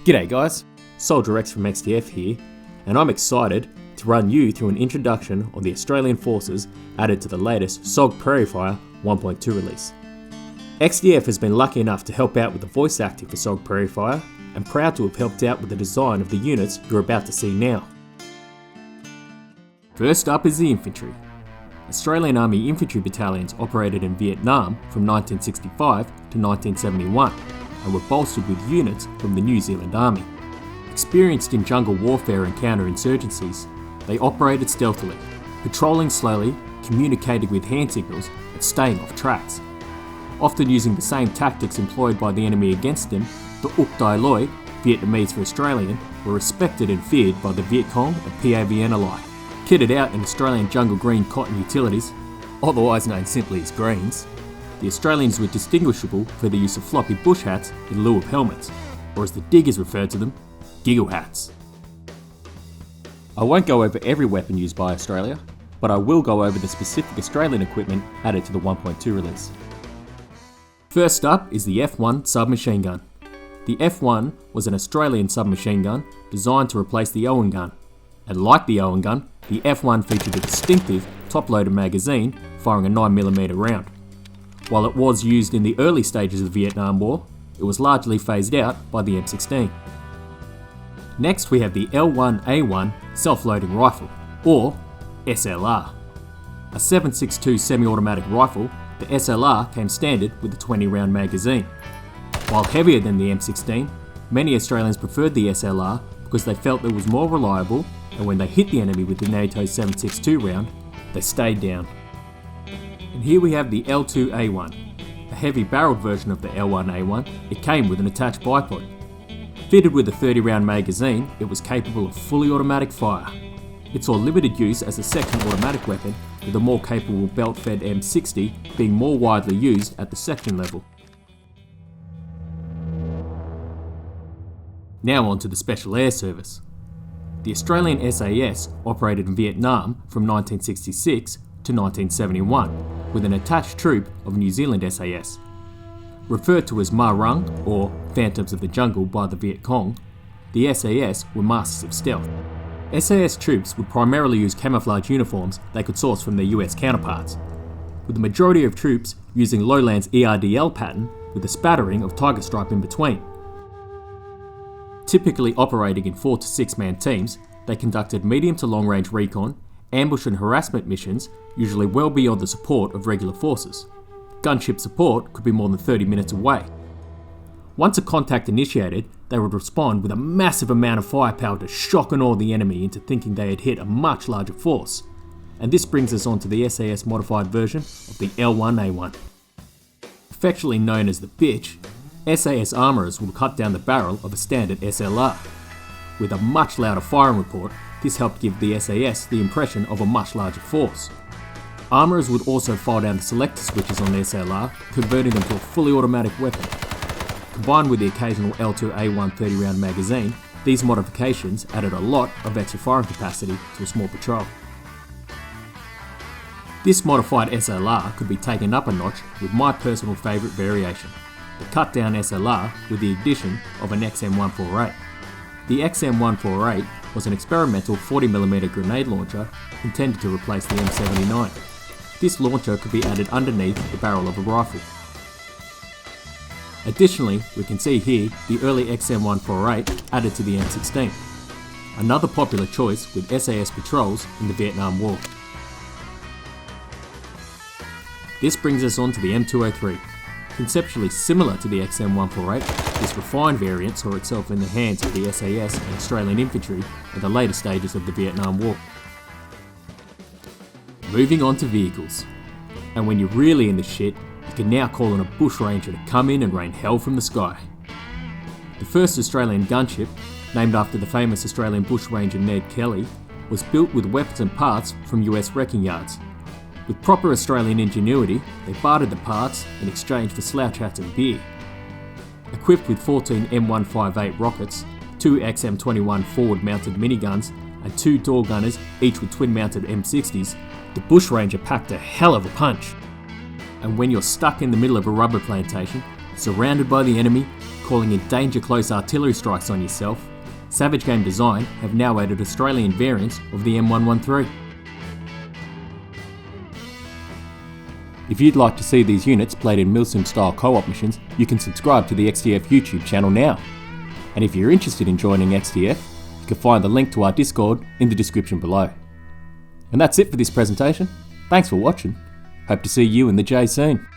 G'day guys, Soldier X from XDF here, and I'm excited to run you through an introduction on the Australian forces added to the latest SOG Prairie Fire 1.2 release. XDF has been lucky enough to help out with the voice acting for SOG Prairie Fire, and proud to have helped out with the design of the units you're about to see now. First up is the infantry. Australian Army infantry battalions operated in Vietnam from 1965 to 1971 and were bolstered with units from the New Zealand Army. Experienced in jungle warfare and counterinsurgencies, they operated stealthily, patrolling slowly, communicating with hand signals and staying off tracks. Often using the same tactics employed by the enemy against them, the Uk Dai Loi, Vietnamese for Australian, were respected and feared by the Viet Cong and PAVN alike. Kitted out in Australian jungle green cotton utilities, otherwise known simply as greens, the Australians were distinguishable for the use of floppy bush hats in lieu of helmets, or as the diggers referred to them, giggle hats. I won't go over every weapon used by Australia, but I will go over the specific Australian equipment added to the 1.2 release. First up is the F1 submachine gun. The F1 was an Australian submachine gun designed to replace the Owen gun, and like the Owen gun, the F1 featured a distinctive top-loaded magazine firing a 9mm round. While it was used in the early stages of the Vietnam War, it was largely phased out by the M16. Next we have the L1A1 self-loading rifle, or SLR. A 7.62 semi-automatic rifle, the SLR came standard with a 20-round magazine. While heavier than the M16, many Australians preferred the SLR because they felt it was more reliable, and when they hit the enemy with the NATO 7.62 round, they stayed down. And here we have the L2A1, a heavy barreled version of the L1A1. It came with an attached bipod. Fitted with a 30-round magazine, it was capable of fully automatic fire. It saw limited use as a section automatic weapon, with a more capable belt-fed M60 being more widely used at the section level. Now on to the Special Air Service. The Australian SAS operated in Vietnam from 1966 to 1971 with an attached troop of New Zealand SAS. Referred to as Ma Rung, or Phantoms of the Jungle by the Viet Cong, the SAS were masters of stealth. SAS troops would primarily use camouflage uniforms they could source from their US counterparts, with the majority of troops using Lowland's ERDL pattern with a spattering of tiger stripe in between. Typically operating in 4 to 6 man teams, they conducted medium to long range recon, ambush and harassment missions, usually well beyond the support of regular forces. Gunship support could be more than 30 minutes away. Once a contact initiated, they would respond with a massive amount of firepower to shock and awe the enemy into thinking they had hit a much larger force. And this brings us on to the SAS modified version of the L1A1. Affectionately known as the Bitch, SAS armourers would cut down the barrel of a standard SLR. With a much louder firing report, this helped give the SAS the impression of a much larger force. Armourers would also fire down the selector switches on the SLR, converting them to a fully automatic weapon. Combined with the occasional L2A1 30-round magazine, these modifications added a lot of extra firing capacity to a small patrol. This modified SLR could be taken up a notch with my personal favourite variation, the cut-down SLR with the addition of an XM148. The XM148 was an experimental 40mm grenade launcher intended to replace the M79. This launcher could be added underneath the barrel of a rifle. Additionally, we can see here the early XM148 added to the M16, another popular choice with SAS patrols in the Vietnam War. This brings us on to the M203. Conceptually similar to the XM148, this refined variant saw itself in the hands of the SAS and Australian Infantry in the later stages of the Vietnam War. Moving on to vehicles. And when you're really in the shit, you can now call on a Bushranger to come in and rain hell from the sky. The first Australian gunship, named after the famous Australian bushranger Ned Kelly, was built with weapons and parts from US wrecking yards. With proper Australian ingenuity, they bartered the parts in exchange for slouch hats and beer. Equipped with 14 M158 rockets, 2 XM21 forward-mounted miniguns, and 2 door gunners, each with twin-mounted M60s, the Bushranger packed a hell of a punch. And when you're stuck in the middle of a rubber plantation, surrounded by the enemy, calling in danger close artillery strikes on yourself, Savage Game Design have now added Australian variants of the M113. If you'd like to see these units played in Milsim style co-op missions, you can subscribe to the XTF YouTube channel now. And if you're interested in joining XTF, you can find the link to our Discord in the description below. And that's it for this presentation. Thanks for watching. Hope to see you in the J soon.